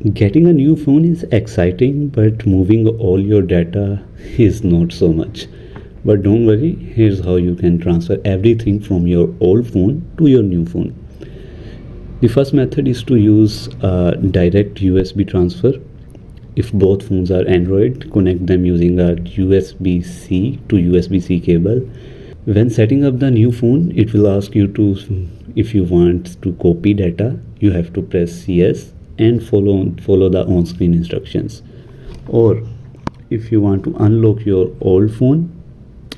Getting a new phone is exciting, but moving all your data is not so much. But don't worry, here's how you can transfer everything from your old phone to your new phone. The first method is to use a direct USB transfer. If both phones are Android, connect them using a USB-C to USB-C cable. When setting up the new phone, it will ask you to, if you want to copy data, you have to press yes and follow the on-screen instructions. Or if you want to unlock your old phone,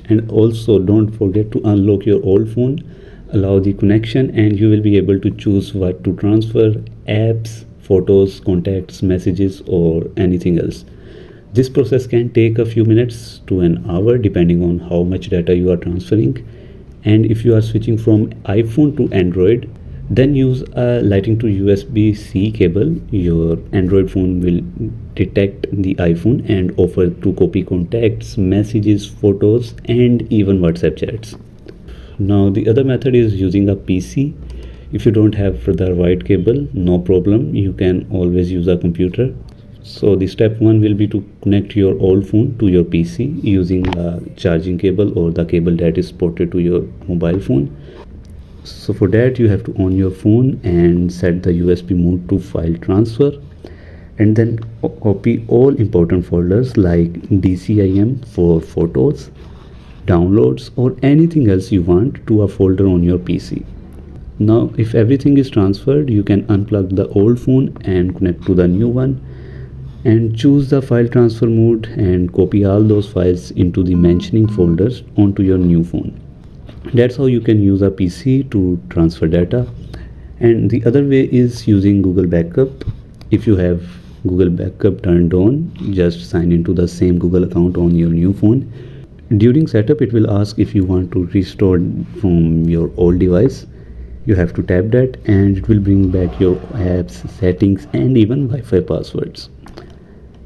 and also don't forget to unlock your old phone, allow the connection, and you will be able to choose what to transfer: apps, photos, contacts, messages, or anything else. This process can take a few minutes to an hour depending on how much data you are transferring. And if you are switching from iPhone to Android, then use a Lightning to USB-C cable. Your Android phone will detect the iPhone and offer to copy contacts, messages, photos, and even WhatsApp chats. Now the other method is using a PC. If you don't have the right cable, no problem, you can always use a computer. So the step one will be to connect your old phone to your PC using a charging cable or the cable that is ported to your mobile phone. So for that you have to on your phone and set the USB mode to file transfer, and then copy all important folders like DCIM for photos, downloads, or anything else you want to a folder on your PC. Now if everything is transferred, you can unplug the old phone and connect to the new one, and choose the file transfer mode and copy all those files into the mentioning folders onto your new phone. That's how you can use a PC to transfer data. And the other way is using Google Backup. If you have Google Backup turned on, just sign into the same Google account on your new phone. During setup, it will ask if you want to restore from your old device. You have to tap that and it will bring back your apps, settings, and even Wi-Fi passwords.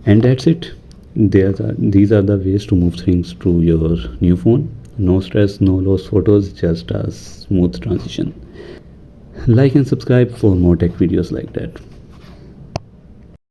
And that's it. These are the ways to move things to your new phone. No stress, no lost photos, just a smooth transition. Like and subscribe for more tech videos like that.